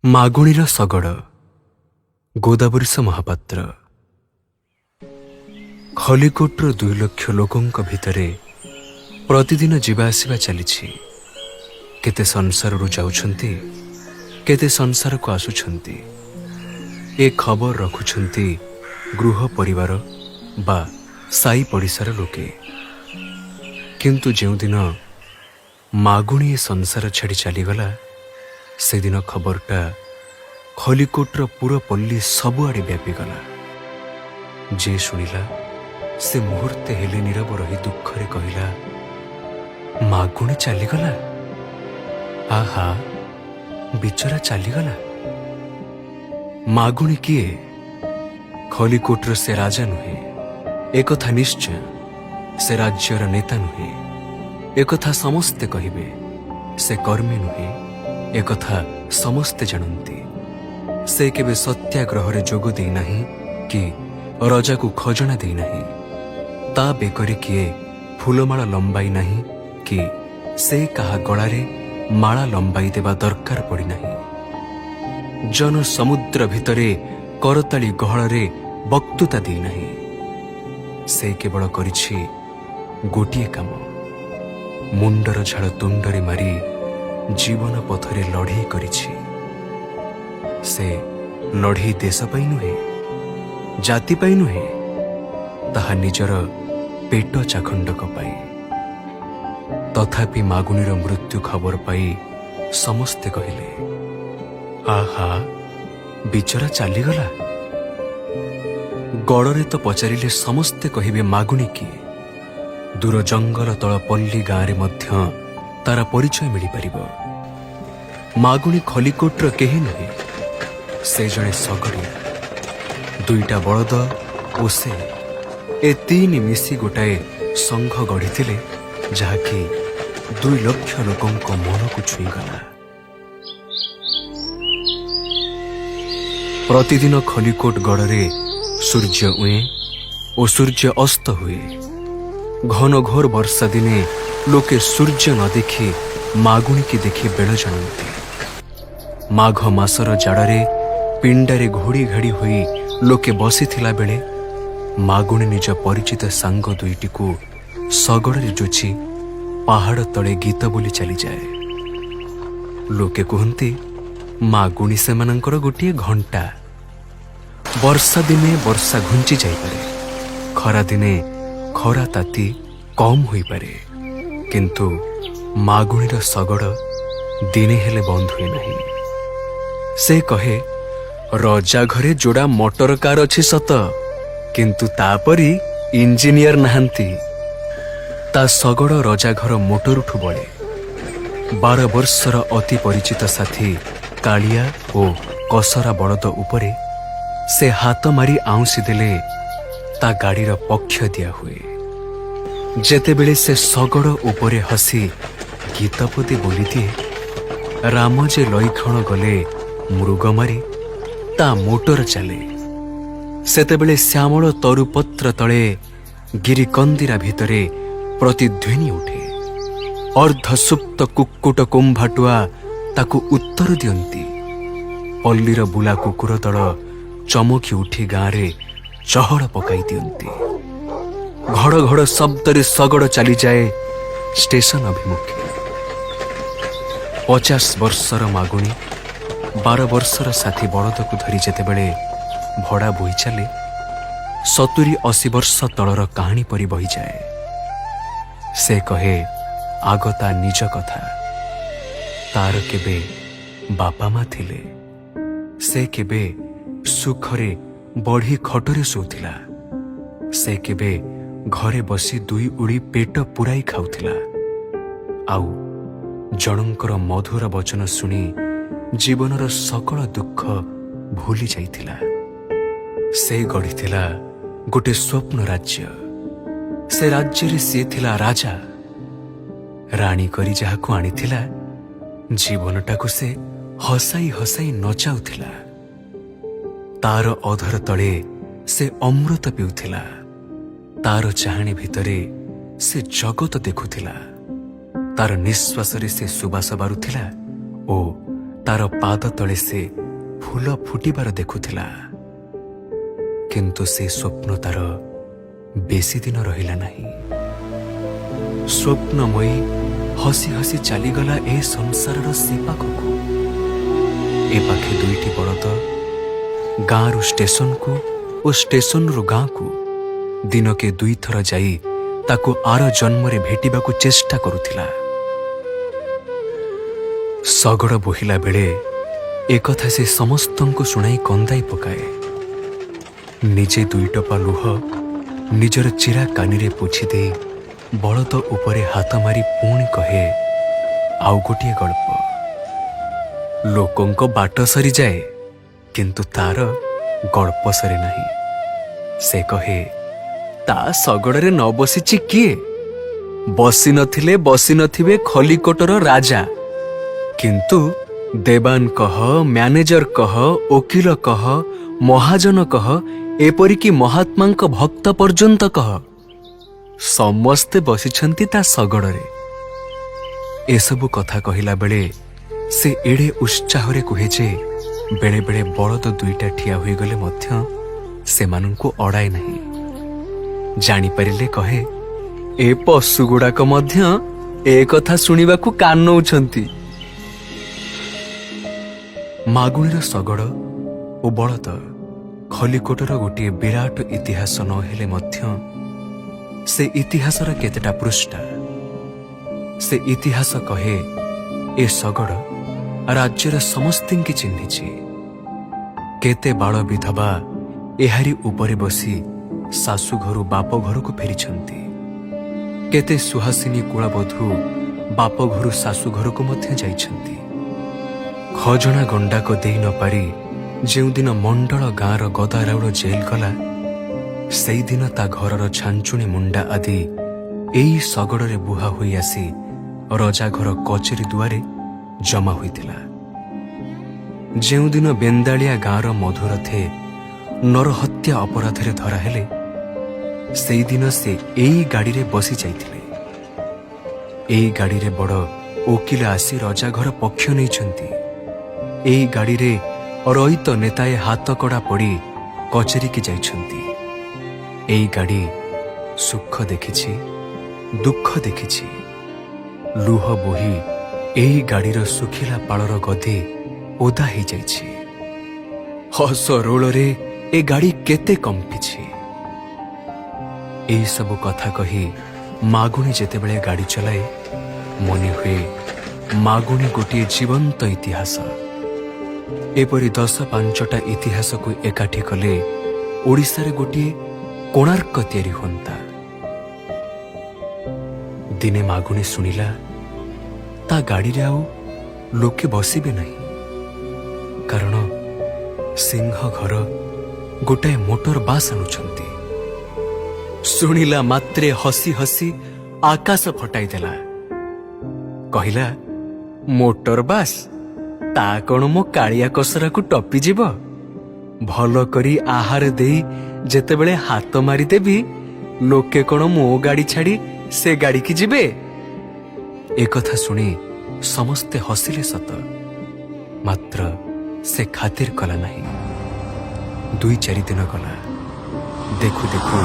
ମାଗୁଣିର ଶଗଡ଼ ଗୋଦାବରୀଶ ମହାପାତ୍ର। ଖଲିକୋଟର 2 ଲକ୍ଷ ଲୋକଙ୍କ ଭିତରେ ପ୍ରତିଦିନ ଯିବା ଆସିବା ଚାଲିଛି। କେତେ ସଂସାରରୁ ଯାଉଛନ୍ତି, କେତେ ସଂସାରକୁ ଆସୁଛନ୍ତି। ଏ ଖବର ରଖୁଛନ୍ତି ଗୃହ ପରିବାର ବା ସାଇ ପଡ଼ିଶାର ଲୋକେ। କିନ୍ତୁ ଯେଉଁଦିନ ମାଗୁଣି ଏ ସଂସାର ଛାଡ଼ି ଚାଲିଗଲା, ସେଦିନ ଖବରଟା ଖଲିକୋଟର ପୁରପଲ୍ଲୀ ସବୁଆଡ଼େ ବ୍ୟାପିଗଲା। ଯେ ଶୁଣିଲା ସେ ମୁହୂର୍ତ୍ତେ ହେଲେ ନୀରବ ରହି ଦୁଃଖରେ କହିଲା, ମାଗୁଣି ଚାଲିଗଲା। ଆହା, ବିଚରା ଚାଲିଗଲା। ମାଗୁଣି କିଏ? ଖଲିକୋଟର ସେ ରାଜା ନୁହେଁ, ଏକଥା ନିଶ୍ଚୟ। ସେ ରାଜ୍ୟର ନେତା ନୁହେଁ, ଏକଥା ସମସ୍ତେ କହିବେ। ସେ କର୍ମୀ ନୁହେଁ, ଏକଥା ସମସ୍ତେ ଜାଣନ୍ତି। ସେ କେବେ ସତ୍ୟାଗ୍ରହରେ ଯୋଗ ଦେଇନାହିଁ କି ରଜାକୁ ଖଜଣା ଦେଇନାହିଁ। ତା ବେକରେ କିଏ ଫୁଲମାଳ ଲମ୍ବାଇ ନାହିଁ କି ସେ କାହା ଗଳାରେ ମାଳା ଲମ୍ବାଇ ଦେବା ଦରକାର ପଡ଼ିନାହିଁ। ଜନ ସମୁଦ୍ର ଭିତରେ କରତାଳି ଗହଳରେ ବକ୍ତୃତା ଦେଇନାହିଁ। ସେ କେବଳ କରିଛି ଗୋଟିଏ କାମ, ମୁଣ୍ଡର ଝାଳ ତୁଣ୍ଡରେ ମାରି ଜୀବନ ପଥରେ ଲଢ଼େଇ କରିଛି। ସେ ଲଢ଼େଇ ଦେଶ ପାଇଁ ନୁହେଁ, ଜାତି ପାଇଁ ନୁହେଁ, ତାହା ନିଜର ପେଟ ଚାଖଣ୍ଡକ ପାଇଁ। ତଥାପି ମାଗୁଣିର ମୃତ୍ୟୁ ଖବର ପାଇ ସମସ୍ତେ କହିଲେ, ଆହା, ବିଚରା ଚାଲିଗଲା। ଗଡ଼ରେ ତ ପଚାରିଲେ ସମସ୍ତେ କହିବେ ମାଗୁଣି କିଏ। ଦୂର ଜଙ୍ଗଲ ତଳ ପଲ୍ଲୀ ଗାଁରେ ମଧ୍ୟ ତାର ପରିଚୟ ମିଳିପାରିବ। ମାଗୁଣି ଖଲିକୋଟର କେହି ନୁହେଁ, ସେ ଜଣେ ଶଗଡ଼ିଆ। 2ଟା ବଳଦ ଓ ସେ, ଏ 3 ମିଶି ଗୋଟାଏ ସଂଘ ଗଢ଼ିଥିଲେ, ଯାହାକି 2 ଲକ୍ଷ ଲୋକଙ୍କ ମନକୁ ଛୁଇଁଗଲା। ପ୍ରତିଦିନ ଖଲିକୋଟ ଗଡ଼ରେ ସୂର୍ଯ୍ୟ ଉଏଁ ଓ ସୂର୍ଯ୍ୟ ଅସ୍ତ ହୁଏ। ଘନ ଘୋର ବର୍ଷା ଦିନେ ଲୋକେ ସୂର୍ଯ୍ୟ ନ ଦେଖି ମାଗୁଣିକି ଦେଖି ବେଳ ଜାଣନ୍ତି। ମାଘ ମାସର ଜାଡ଼ରେ ପିଣ୍ଡାରେ ଘୋଡ଼ି ଘାଡ଼ି ହୋଇ ଲୋକେ ବସିଥିଲା ବେଳେ ମାଗୁଣି ନିଜ ପରିଚିତ ସାଙ୍ଗ 2ଟିକୁ ଶଗଡ଼ରେ ଯୋଛି ପାହାଡ଼ ତଳେ ଗୀତ ବୋଲି ଚାଲିଯାଏ। ଲୋକେ କୁହନ୍ତି, ମାଗୁଣି ସେମାନଙ୍କର ଗୋଟିଏ ଘଣ୍ଟା। ବର୍ଷା ଦିନେ ବର୍ଷା ଘୁଞ୍ଚି ଯାଇପାରେ, ଖରା ଦିନେ ଖରା ତାତି କମ୍ ହୋଇପାରେ, କିନ୍ତୁ ମାଗୁଣିର ଶଗଡ଼ ଦିନେ ହେଲେ ବନ୍ଦ ହୁଏ ନାହିଁ। ସେ କହେ, ରଜା ଘରେ ଯୋଡ଼ା ମଟର କାର ଅଛି ସତ, କିନ୍ତୁ ତାପରି ଇଞ୍ଜିନିୟର ନାହାନ୍ତି। ତା ଶଗଡ଼ ରଜା ଘର ମୋଟରଠୁ ବଳେ। 12 ବର୍ଷର ଅତି ପରିଚିତ ସାଥୀ କାଳିଆ ଓ କସରା ବଳଦ ଉପରେ ସେ ହାତ ମାରି ଆଉଁସି ଦେଲେ ତା ଗାଡ଼ିର ପକ୍ଷ ଦିଆ ହୁଏ। ଯେତେବେଳେ ସେ ଶଗଡ଼ ଉପରେ ହସି ଗୀତ ପଦେ ବୋଲିଦିଏ, ରାମ ଯେ ଲଇକ୍ଷଣ ଗଲେ ମୃଗ ମାରି, ତା ମୋଟର ଚାଲେ। ସେତେବେଳେ ଶ୍ୟାମଳ ତରୁପତ୍ର ତଳେ ଗିରିକନ୍ଦିରା ଭିତରେ ପ୍ରତିଧ୍ୱନି ଉଠେ। ଅର୍ଦ୍ଧସୁପ୍ତ କୁକ୍କୁଟ କୁମ୍ଭାଟୁଆ ତାକୁ ଉତ୍ତର ଦିଅନ୍ତି। ପଲ୍ଲୀର ବୁଲା କୁକୁର ଦଳ ଚମକି ଉଠି ଗାଁରେ ଚହଳ ପକାଇ ଦିଅନ୍ତି। ଘଡ଼ ଘଡ଼ ଶବ୍ଦରେ ଶଗଡ଼ ଚାଲିଯାଏ ଷ୍ଟେସନ ଅଭିମୁଖେ। 50 ବର୍ଷର ମାଗୁଣି 12 ବର୍ଷର ସାଥୀ ବଳଦକୁ ଧରି ଯେତେବେଳେ ଭଡ଼ା ବୋହି ଚାଲେ, 70-80 ବର୍ଷ ତଳର କାହାଣୀ ପରି ବହିଯାଏ। ସେ କହେ, ଆଗ ତା ନିଜ କଥା। ତାର କେବେ ବାପା ମା ଥିଲେ, ସେ କେବେ ସୁଖରେ ବଢ଼ି ଖଟରେ ଶୋଉଥିଲା, ସେ କେବେ ଘରେ ବସି 2 ଉଳି ପେଟ ପୂରାଇ ଖାଉଥିଲା, ଆଉ ଜଣଙ୍କର ମଧୁର ବଚନ ଶୁଣି ଜୀବନର ସକଳ ଦୁଃଖ ଭୁଲି ଯାଇଥିଲା। ସେ ଗଢ଼ିଥିଲା ଗୋଟେ ସ୍ୱପ୍ନ ରାଜ୍ୟ। ସେ ରାଜ୍ୟରେ ସିଏ ଥିଲା ରାଜା। ରାଣୀ କରି ଯାହାକୁ ଆଣିଥିଲା, ଜୀବନଟାକୁ ସେ ହସାଇ ହସାଇ ନଚାଉଥିଲା। ତାର ଅଧର ତଳେ ସେ ଅମୃତ ପିଉଥିଲା। ତାର ଚାହାଣୀ ଭିତରେ ସେ ଜଗତ ଦେଖୁଥିଲା। ତାର ନିଶ୍ୱାସରେ ସେ ସୁବାସ ବାରୁଥିଲା ଓ ତାର ପାଦ ତଳେ ସେ ଫୁଲ ଫୁଟିବାର ଦେଖୁଥିଲା। କିନ୍ତୁ ସେ ସ୍ୱପ୍ନ ତାର ବେଶୀ ଦିନ ରହିଲା ନାହିଁ। ସ୍ୱପ୍ନମୟୀ ହସି ହସି ଚାଲିଗଲା ଏ ସଂସାରର ସେ ପାଖକୁ। ଏ ପାଖେ ଦୁଇଟି ବଳଦ ଗାଁରୁ ଷ୍ଟେସନକୁ ଓ ଷ୍ଟେସନରୁ ଗାଁକୁ ଦିନକେ ଦୁଇଥର ଯାଇ ତାକୁ ଆର ଜନ୍ମରେ ଭେଟିବାକୁ ଚେଷ୍ଟା କରୁଥିଲା। ଶଗଡ଼ ବୋହିଲା ବେଳେ ଏକଥା ସେ ସମସ୍ତଙ୍କୁ ଶୁଣାଇ କନ୍ଦାଇ ପକାଏ। ନିଜେ ଦୁଇ ଟୋପା ଲୁହ ନିଜର ଚିରା କାନିରେ ପୋଛି ଦେଇ ବଳଦ ଉପରେ ହାତ ମାରି ପୁଣି କହେ, ଆଉ ଗୋଟିଏ ଗଳ୍ପ। ଲୋକଙ୍କ ବାଟ ସରିଯାଏ, କିନ୍ତୁ ତାର ଗଳ୍ପ ସରେ ନାହିଁ। ସେ କହେ, ତା ଶଗଡ଼ରେ ନ ବସିଛି କିଏ? ବସି ନଥିଲେ ବସି ନଥିବେ ଖଲିକୋଟର ରାଜା, କିନ୍ତୁ ଦେବାନ କହ, ମ୍ୟାନେଜର କହ, ଓକିଲ କହ, ମହାଜନ କହ, ଏପରିକି ମହାତ୍ମାଙ୍କ ଭକ୍ତ ପର୍ଯ୍ୟନ୍ତ କହ, ସମସ୍ତେ ବସିଛନ୍ତି ତା ଶଗଡ଼ରେ। ଏସବୁ କଥା କହିଲା ବେଳେ ସେ ଏଡ଼େ ଉତ୍ସାହରେ କୁହେ ଯେ ବେଳେବେଳେ ବଳଦ ଦୁଇଟା ଠିଆ ହୋଇଗଲେ ମଧ୍ୟ ସେମାନଙ୍କୁ ଅଡ଼ାଏ ନାହିଁ। ଜାଣିପାରିଲେ କହେ, ଏ ପଶୁଗୁଡ଼ାକ ମଧ୍ୟ ଏ କଥା ଶୁଣିବାକୁ କାନଉଛନ୍ତି। ମାଗୁଣୀର ଶଗଡ଼ ଓ ବଳଦ ଖଲିକୋଟର ଗୋଟିଏ ବିରାଟ ଇତିହାସ ନ ହେଲେ ମଧ୍ୟ ସେ ଇତିହାସର କେତେଟା ପୃଷ୍ଠା। ସେ ଇତିହାସ କହେ, ଏ ଶଗଡ଼ ରାଜ୍ୟର ସମସ୍ତିଙ୍କି ଚିହ୍ନିଛି। କେତେ ବାଳ ବିଧବା ଏହାରି ଉପରେ ବସି ଶାଶୁ ଘରୁ ବାପ ଘରକୁ ଫେରିଛନ୍ତି। କେତେ ସୁହାସିନୀ କୁଳବଧୂ ବାପ ଘରୁ ଶାଶୁ ଘରକୁ ମଧ୍ୟ ଯାଇଛନ୍ତି। ଖଜଣା ଗଣ୍ଡାକ ଦେଇ ନ ପାରି ଯେଉଁଦିନ ମଣ୍ଡଳ ଗାଁର ଗଦାରାଉଳ ଜେଲ୍ ଗଲା, ସେଇଦିନ ତା ଘରର ଛାଞ୍ଚୁଣି ମୁଣ୍ଡା ଆଦି ଏଇ ଶଗଡ଼ରେ ବୁହା ହୋଇ ଆସି ରଜାଘର କଚେରୀ ଦୁଆରେ ଜମା ହୋଇଥିଲା। ଯେଉଁଦିନ ବେନ୍ଦାଳିଆ ଗାଁର ମଧୁରଥେ ନରହତ୍ୟା ଅପରାଧରେ ଧରା ହେଲେ, ସେଇଦିନ ସେ ଏଇ ଗାଡ଼ିରେ ବସି ଯାଇଥିଲେ। ଏଇ ଗାଡ଼ିରେ ବଡ଼ ଓକିଲ ଆସି ରଜାଘର ପକ୍ଷ ନେଇଛନ୍ତି। ଏଇ ଗାଡ଼ିରେ ରଇତ ନେତାଏ ହାତକଡ଼ା ପଡ଼ି କଚେରୀକି ଯାଇଛନ୍ତି। ଏଇ ଗାଡ଼ି ସୁଖ ଦେଖିଛି, ଦୁଃଖ ଦେଖିଛି। ଲୁହ ବୋହି ଏଇ ଗାଡ଼ିର ଶୁଖିଲା ପାଳର ଗଦି ଓଦା ହେଇଯାଇଛି। ହସ ରୋଳରେ ଏ ଗାଡ଼ି କେତେ କମ୍ପିଛି। ଏଇ ସବୁ କଥା କହି ମାଗୁଣୀ ଯେତେବେଳେ ଗାଡ଼ି ଚଲାଏ, ମନେ ହୁଏ ମାଗୁଣୀ ଗୋଟିଏ ଜୀବନ୍ତ ଇତିହାସ। ଏପରି 10-5ଟା ଇତିହାସକୁ ଏକାଠି କଲେ ଓଡ଼ିଶାରେ ଗୋଟିଏ କୋଣାର୍କ ତିଆରି ହୁଅନ୍ତା। ଦିନେ ମାଗୁଣୀ ଶୁଣିଲା ତା ଗାଡ଼ିରେ ଆଉ ଲୋକେ ବସିବେ ନାହିଁ, କାରଣ ସିଂହ ଘର ଗୋଟାଏ ମୋଟର ବାସ୍ ଆଣୁଛନ୍ତି। ଶୁଣିଲା ମାତ୍ରେ ହସି ହସି ଆକାଶ ଫଟାଇ ଦେଲା। କହିଲା, ମୋଟର ବାସ୍ ତା କଣ ମୋ କାଳିଆ କସରାକୁ ଟପିଯିବ? ଭଲ କରି ଆହାର ଦେଇ ଯେତେବେଳେ ହାତ ମାରିଦେବି, ଲୋକେ କଣ ମୋ ଗାଡ଼ି ଛାଡ଼ି ସେ ଗାଡ଼ିକି ଯିବେ? ଏକଥା ଶୁଣି ସମସ୍ତେ ହସିଲେ ସତ, ମାତ୍ର ସେ ଖାତିର କଲା ନାହିଁ। 2-4 ଦିନ ଗଲା। ଦେଖୁ ଦେଖୁ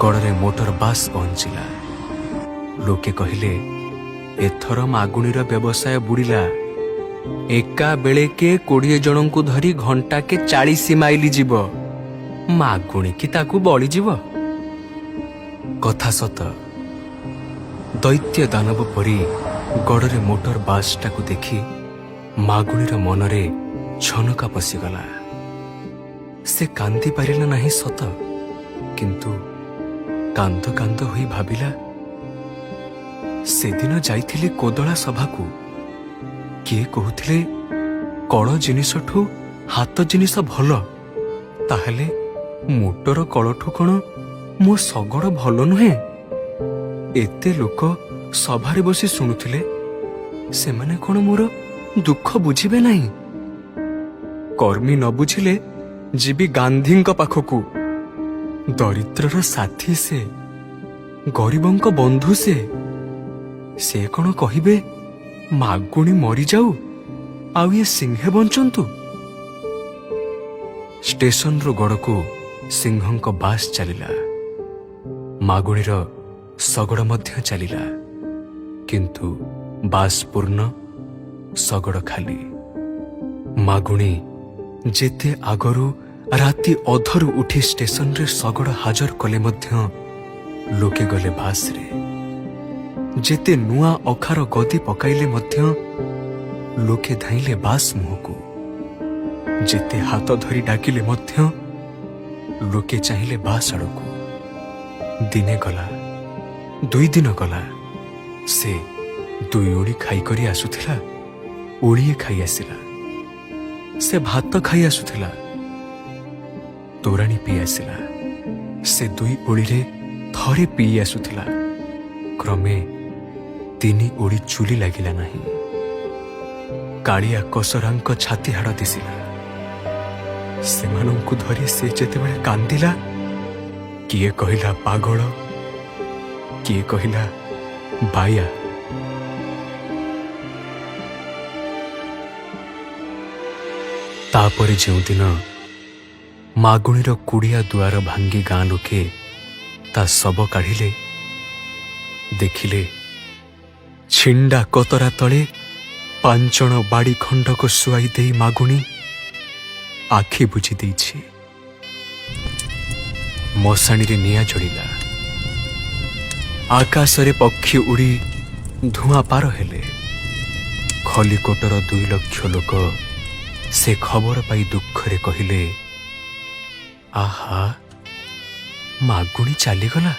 ଗଡ଼ରେ ମୋଟର ବାସ୍ ପହଞ୍ଚିଲା। ଲୋକେ କହିଲେ, ଏଥର ମାଗୁଣୀର ବ୍ୟବସାୟ ବୁଡ଼ିଲା। ଏକା ବେଳେକେ 20 ଜଣଙ୍କୁ ଧରି ଘଣ୍ଟାକେ 40 ମାଇଲି ଯିବ। ମାଗୁଣୀକି ତାକୁ ବଳିଯିବ। କଥା ସତ। ଦୈତ୍ୟ ଦାନବ ପରି ଗଡ଼ରେ ମୋଟର ବାସ୍ଟାକୁ ଦେଖି ମାଗୁଣୀର ମନରେ ଛନକା ପଶିଗଲା। ସେ କାନ୍ଦି ପାରିଲା ନାହିଁ ସତ, କିନ୍ତୁ କାନ୍ଦ କାନ୍ଦ ହୋଇ ଭାବିଲା, ସେଦିନ ଯାଇଥିଲି କୋଦଳା ସଭାକୁ। କିଏ କହୁଥିଲେ କଳ ଜିନିଷଠୁ ହାତ ଜିନିଷ ଭଲ। ତାହେଲେ ମୋଟର କଳଠୁ କଣ ମୋ ଶଗଡ଼ ଭଲ ନୁହେଁ? ଏତେ ଲୋକ ସଭାରେ ବସି ଶୁଣୁଥିଲେ, ସେମାନେ କଣ ମୋର ଦୁଃଖ ବୁଝିବେ ନାହିଁ? କର୍ମୀ ନ ବୁଝିଲେ ଯିବି ଗାନ୍ଧୀଙ୍କ ପାଖକୁ। ଦରିଦ୍ରର ସାଥୀ ସେ, ଗରିବଙ୍କ ବନ୍ଧୁ ସେ। ସେ କଣ କହିବେ ମାଗୁଣୀ ମରିଯାଉ, ଆଉ ଇଏ ସିଂହେ ବଞ୍ଚନ୍ତୁ। ଷ୍ଟେସନର ଗଡ଼କୁ ସିଂହଙ୍କ ବାସ୍ ଚାଲିଲା। ମାଗୁଣୀର ଶଗଡ଼ ମଧ୍ୟ ଚାଲିଲା, କିନ୍ତୁ ବାସ୍ ପୂର୍ଣ୍ଣ, ଶଗଡ଼ ଖାଲି। ମାଗୁଣୀ ଯେତେ ଆଗରୁ ରାତି ଅଧରୁ ଉଠି ଷ୍ଟେସନରେ ଶଗଡ଼ ହାଜର କଲେ ମଧ୍ୟ ଲୋକେ ଗଲେ ବାସ୍ରେ। ଯେତେ ନୂଆ ଅଖାର ଗଦି ପକାଇଲେ ମଧ୍ୟ ଲୋକେ ଧାଇଁଲେ ବାସ୍ ମୁହଁକୁ। ଯେତେ ହାତ ଧରି ଡାକିଲେ ମଧ୍ୟ ଲୋକେ ଚାହିଁଲେ ବାସ୍ ଆଡ଼କୁ। ଦିନେ ଗଲା, 2 ଦିନ ଗଲା, ସେ 2 ଓଳି ଖାଇକରି ଆସୁଥିଲା, ଓଳିଏ ଖାଇ ଆସିଲା। ସେ ଭାତ ଖାଇ ଆସୁଥିଲା, ତୋରାଣୀ ପିଇ ଆସିଲା। ସେ 2 ଓଳିରେ ଥରେ ପିଇ ଆସୁଥିଲା, କ୍ରମେ 3 ଓଳି ଚୁଲି ଲାଗିଲା ନାହିଁ। କାଳିଆ କସରାଙ୍କ ଛାତି ହାଡ଼ ଦିଶିଲା। ସେମାନଙ୍କୁ ଧରି ସେ ଯେତେବେଳେ କାନ୍ଦିଲା, କିଏ କହିଲା ପାଗଳ, କିଏ କହିଲା ବାୟା। ତାପରେ ଯେଉଁଦିନ ମାଗୁଣୀର କୁଡ଼ିଆ ଦୁଆର ଭାଙ୍ଗି ଗାଁ ଲୋକେ ତା ଶବ କାଢ଼ିଲେ, ଦେଖିଲେ ଛିଣ୍ଡା କତରା ତଳେ 5 ଜଣ ବାଡ଼ି ଖଣ୍ଡକ ଶୁଆଇ ଦେଇ ମାଗୁଣୀ ଆଖି ବୁଜି ଦେଇଛି। ମଶାଣିରେ ନିଆଁ ଜଳିଲା। ଆକାଶରେ ପକ୍ଷୀ ଉଡ଼ି ଧୂଆଁ ପାର ହେଲେ। ଖଲିକୋଟର 2 ଲକ୍ଷ ଲୋକ ସେ ଖବର ପାଇ ଦୁଃଖରେ କହିଲେ, ଆହା, ମାଗୁଣୀ ଚାଲିଗଲା।